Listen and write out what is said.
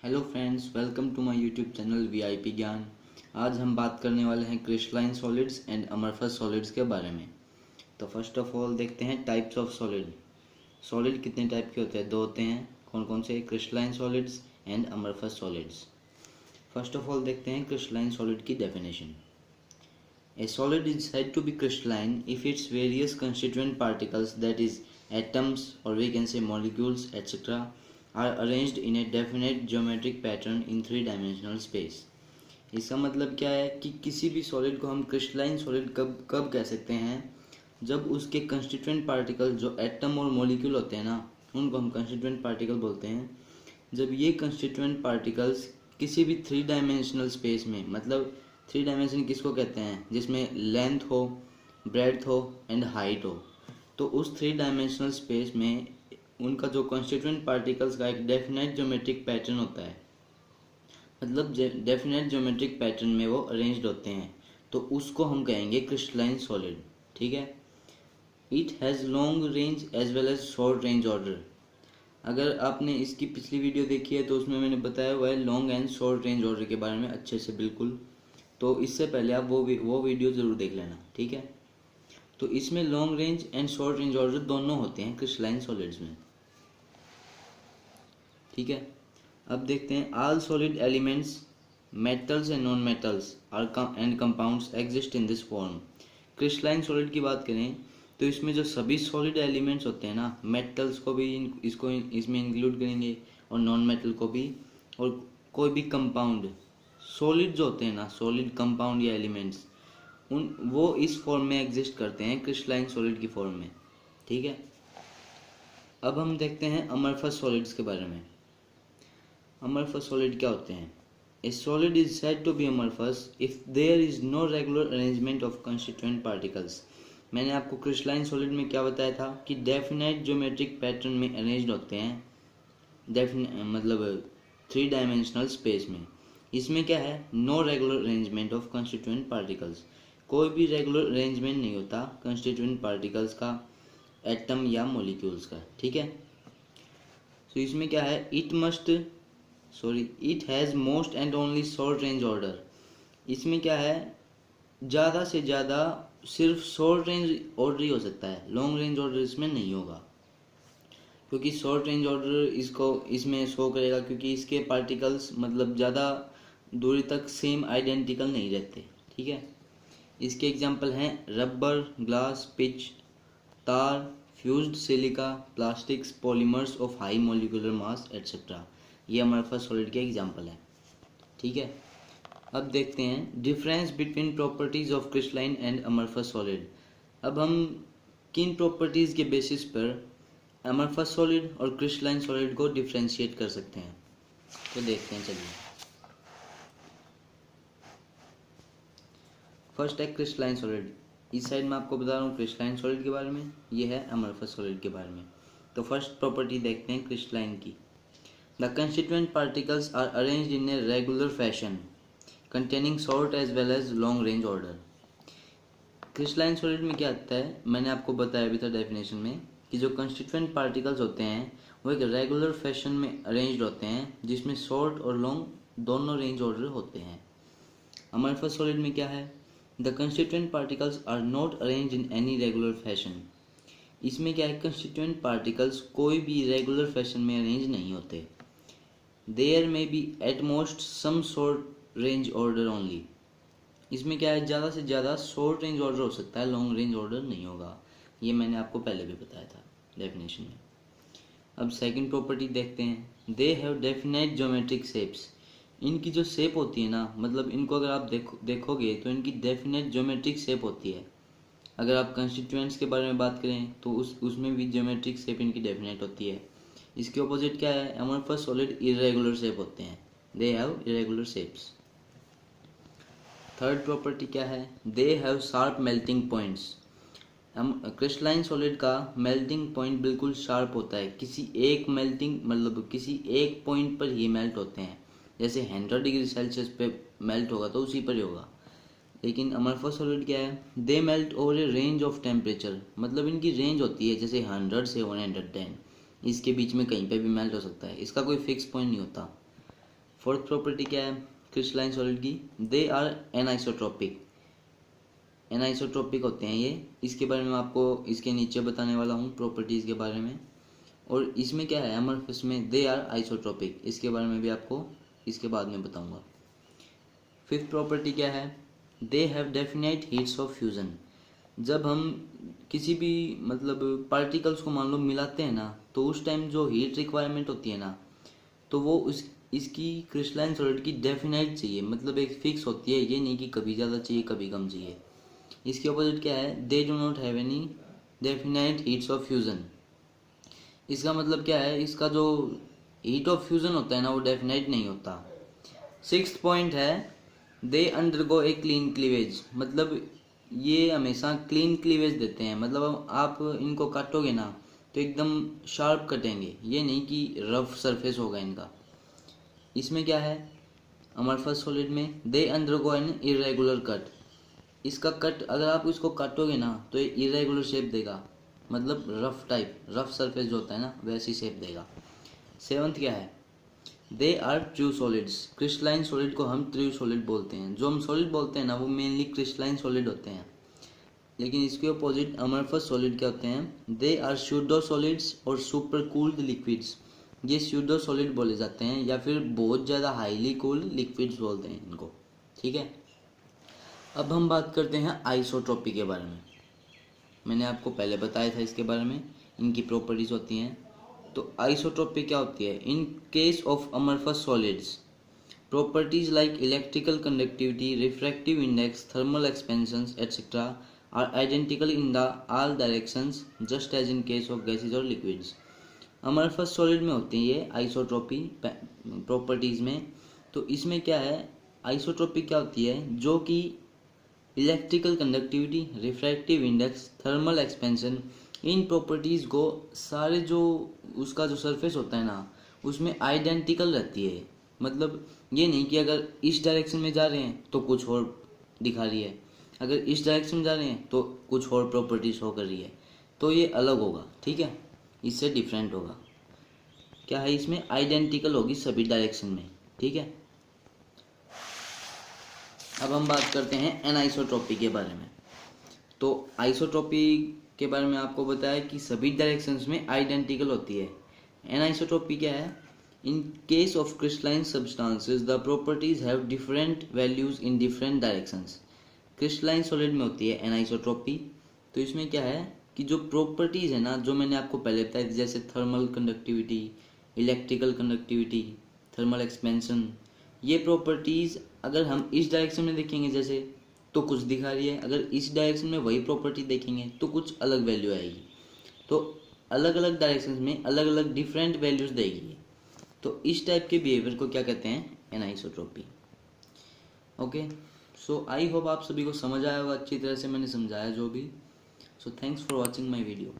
Hello friends, welcome to my YouTube channel VIP ज्ञान। आज हम बात करने वाले हैं crystalline solids and amorphous solids के बारे में। तो फर्स्ट ऑफ ऑल देखते हैं टाइप्स ऑफ सॉलिड। सॉलिड कितने टाइप के होते हैं? दो होते हैं। कौन कौन से? Crystalline solids and amorphous solids. First of all देखते हैं क्रिस्टलाइन सॉलिड की definition. A solid is said to be crystalline if its various constituent particles, that is atoms or we can say molecules etc., are arranged in a definite geometric pattern in three-dimensional space. इसका मतलब क्या है कि किसी भी solid को हम crystalline solid कब कब कह सकते हैं? जब उसके कंस्टिट्यूएंट पार्टिकल जो एटम और मॉलिक्यूल होते हैं ना, उनको हम कंस्टिट्यूएंट पार्टिकल बोलते हैं। जब ये कंस्टिट्यूएंट पार्टिकल्स किसी भी थ्री डायमेंशनल स्पेस में, मतलब थ्री डायमेंशन किसको कहते हैं? जिसमें लेंथ हो, ब्रेड्थ हो एंड हाइट हो, तो उस थ्री डायमेंशनल स्पेस में उनका जो कॉन्स्टिट्यूएंट पार्टिकल्स का एक डेफिनेट ज्योमेट्रिक पैटर्न होता है, मतलब डेफिनेट ज्योमेट्रिक पैटर्न में वो अरेंज्ड होते हैं, तो उसको हम कहेंगे क्रिस्टलाइन सॉलिड। ठीक है। It has long range as well as short range order. अगर आपने इसकी पिछली वीडियो देखी है तो उसमें मैंने बताया हुआ है long and short range order के बारे में अच्छे से, बिल्कुल। तो इससे पहले आप वो वीडियो ज़रूर देख लेना। ठीक है। तो इसमें long range and short range order दोनों होते हैं क्रिस्टलाइन सॉलिड्स में। ठीक है। अब देखते हैं all solid elements, metals and non metals and compounds exist in this form. Crystalline solid की बात करें तो इसमें जो सभी सॉलिड एलिमेंट्स होते हैं ना, मेटल्स को भी इसमें इंक्लूड करेंगे और नॉन मेटल को भी, और कोई भी कंपाउंड सॉलिड जो होते हैं ना, सॉलिड कंपाउंड या एलिमेंट्स, वो इस फॉर्म में एग्जिस्ट करते हैं, क्रिस्टलाइन सॉलिड की फॉर्म में। ठीक है। अब हम देखते हैं अमरफस सॉलिड्स के बारे में। अमरफस सॉलिड क्या होते हैं? A solid is said to be amorphous if there is no regular arrangement of constituent particles. मैंने आपको क्रिस्टलाइन सॉलिड में क्या बताया था कि डेफिनेट ज्योमेट्रिक पैटर्न में अरेंज्ड होते हैं, मतलब थ्री डायमेंशनल स्पेस में। इसमें क्या है? No regular arrangement of constituent particles. कोई भी रेगुलर अरेंजमेंट नहीं होता कंस्टिट्यूएंट पार्टिकल्स का, एटम या मॉलिक्यूल्स का। ठीक है। तो इसमें क्या है? It has most and only short range order. इसमें क्या है? ज़्यादा से ज़्यादा सिर्फ शॉर्ट रेंज ऑर्डर ही हो सकता है, लॉन्ग रेंज ऑर्डर इसमें नहीं होगा, क्योंकि शॉर्ट रेंज ऑर्डर इसमें शो करेगा क्योंकि इसके पार्टिकल्स मतलब ज़्यादा दूरी तक सेम आइडेंटिकल नहीं रहते। ठीक है। इसके एग्जांपल हैं rubber, glass, pitch, tar, fused silica, plastics, polymers of high molecular mass etcetera. ये अमरफस सॉलिड के एग्जांपल हैं। ठीक है। अब देखते हैं difference between properties of crystalline and amorphous solid. अब हम किन प्रॉपर्टीज़ के बेसिस पर अमरफस सॉलिड और क्रिस्टलाइन सॉलिड को डिफ्रेंशिएट कर सकते हैं, तो देखते हैं। चलिए, फर्स्ट है क्रिस्टलाइन सॉलिड। इस साइड में आपको बता रहा हूँ क्रिस्टलाइन सॉलिड के बारे में, ये है अमरफस सॉलिड के बारे में। तो फर्स्ट प्रॉपर्टी देखते हैं क्रिस्टलाइन की। The constituent particles are arranged in a regular fashion containing short as well as long range order. Crystalline solid में क्या आता है? मैंने आपको बताया भी था डेफिनेशन में कि जो कंस्टिट्यूएंट पार्टिकल्स होते हैं वो एक रेगुलर फैशन में अरेंज्ड होते हैं, जिसमें शॉर्ट और लॉन्ग दोनों रेंज ऑर्डर होते हैं। अमरफस सॉलिड में क्या है? The constituent particles are not arrange in any regular fashion. इसमें क्या है? कंस्टिट्यूएंट पार्टिकल्स कोई भी रेगुलर फैशन में अरेंज नहीं होते। There may be at most some short range order only. इसमें क्या है? ज़्यादा से ज़्यादा शॉर्ट रेंज ऑर्डर हो सकता है, लॉन्ग रेंज ऑर्डर नहीं होगा। ये मैंने आपको पहले भी बताया था डेफिनेशन में। अब सेकंड प्रॉपर्टी देखते हैं। They have definite geometric shapes. इनकी जो शेप होती है ना, मतलब इनको अगर आप देखोगे तो इनकी डेफिनेट ज्योमेट्रिक शेप होती है। अगर आप कंस्टिट्यूएंट्स के बारे में बात करें तो उसमें भी ज्योमेट्रिक शेप इनकी डेफिनेट होती है। इसके ऑपोजिट क्या है? अमरफस सॉलिड इरेगुलर शेप होते हैं, they have irregular shapes. Third property क्या है? They have sharp melting points. Crystalline solid का मेल्टिंग पॉइंट बिल्कुल शार्प होता है, किसी एक पॉइंट पर ही मेल्ट होते हैं। जैसे 100 डिग्री सेल्सियस पे मेल्ट होगा तो उसी पर ही होगा। लेकिन अमरफस सॉलिड क्या है? They melt over a range of temperature, मतलब इनकी रेंज होती है जैसे 100 से 110, इसके बीच में कहीं पे भी मेल्ट हो सकता है, इसका कोई फिक्स पॉइंट नहीं होता। फोर्थ प्रॉपर्टी क्या है क्रिस्टलाइन सॉलिड की, दे आर एनाइसोट्रोपिक। एनाइसोट्रोपिक होते हैं ये, इसके बारे में आपको इसके नीचे बताने वाला हूँ प्रॉपर्टीज़ के बारे में। और इसमें क्या है अमरफस में दे आर आइसोट्रोपिक, इसके बारे में भी आपको इसके बाद में बताऊंगा। फिफ्थ प्रॉपर्टी क्या है, they have definite heats of fusion. जब हम किसी भी मतलब पार्टिकल्स को मान लो मिलाते हैं ना, तो उस टाइम जो हीट रिक्वायरमेंट होती है ना, तो वो इसकी क्रिस्टलाइन सॉलिड की डेफिनाइट चाहिए, मतलब एक फिक्स होती है, ये नहीं कि कभी ज़्यादा चाहिए कभी कम चाहिए। इसके अपोजिट क्या है, they do not have any definite heats of fusion. इसका मतलब क्या है, इसका जो हीट ऑफ फ्यूज़न होता है ना वो डेफिनाइट नहीं होता। सिक्स्थ पॉइंट है, they undergo a clean cleavage. मतलब ये हमेशा क्लीन क्लीवेज देते हैं, मतलब आप इनको काटोगे ना तो एकदम शार्प कटेंगे, ये नहीं कि रफ सरफेस होगा इनका। इसमें क्या है अमरफस सॉलिड में, they undergo an irregular cut. इसका कट अगर आप इसको काटोगे ना तो ये इरेगुलर शेप देगा, मतलब रफ टाइप, रफ सरफेस जो होता है ना वैसी शेप देगा। सेवंथ क्या है, they are true solids. Crystalline solid को हम ट्रू सॉलिड बोलते हैं। जो हम सॉलिड बोलते हैं ना वो मेनली क्रिस्टलाइन सॉलिड होते हैं, लेकिन इसके अपोजिट अमरफस सॉलिड क्या होते हैं, दे आर स्यूडो सॉलिड्स और सुपर कूल्ड लिक्विड्स। ये स्यूडो सॉलिड बोले जाते हैं या फिर बहुत ज़्यादा हाईली कूल्ड लिक्विड्स बोलते हैं इनको, ठीक है। अब हम बात करते हैं आइसोट्रोपी के बारे में। मैंने आपको पहले बताया था इसके बारे में, इनकी प्रॉपर्टीज होती हैं। तो आइसोट्रोपी क्या होती है, in case of amorphous solids properties like electrical conductivity, refractive index, thermal expansions etcetera are identical in the all directions just as in case of gases और लिक्विड्स। अमरफस सॉलिड में होती है ये आइसोट्रोपी प्रॉपर्टीज में। तो इसमें क्या है, आइसोट्रोपी क्या होती है, जो कि electrical conductivity, refractive index, thermal expansion, इन प्रॉपर्टीज़ को सारे जो उसका जो सरफेस होता है ना उसमें आइडेंटिकल रहती है। मतलब ये नहीं कि अगर इस डायरेक्शन में जा रहे हैं तो कुछ और दिखा रही है, अगर इस डायरेक्शन में जा रहे हैं तो कुछ और प्रॉपर्टी शो कर रही है, तो ये अलग होगा, ठीक है, इससे डिफरेंट होगा। क्या है इसमें, आइडेंटिकल होगी सभी डायरेक्शन में, ठीक है। अब हम बात करते हैं एनाइसोट्रोपी के बारे में। तो आइसोट्रोपी के बारे में आपको बताया कि सभी डायरेक्शंस में आइडेंटिकल होती है। एनाइसोट्रोपी क्या है, in case of crystalline substances the properties have different values in different directions. Crystalline solid में होती है एनाइसोट्रोपी। तो इसमें क्या है कि जो प्रॉपर्टीज है ना, जो मैंने आपको पहले बताया, जैसे thermal conductivity, electrical conductivity, thermal expansion, ये प्रॉपर्टीज़ अगर हम इस डायरेक्शन में देखेंगे जैसे तो कुछ दिखा रही है, अगर इस डायरेक्शन में वही प्रॉपर्टी देखेंगे तो कुछ अलग वैल्यू आएगी। तो अलग अलग डायरेक्शन में अलग अलग डिफरेंट वैल्यूज देगी। तो इस टाइप के बिहेवियर को क्या कहते हैं, एनाइसोट्रोपी। ओके, सो आई होप आप सभी को समझ आया होगा अच्छी तरह से मैंने समझाया जो भी। So thanks for watching my video.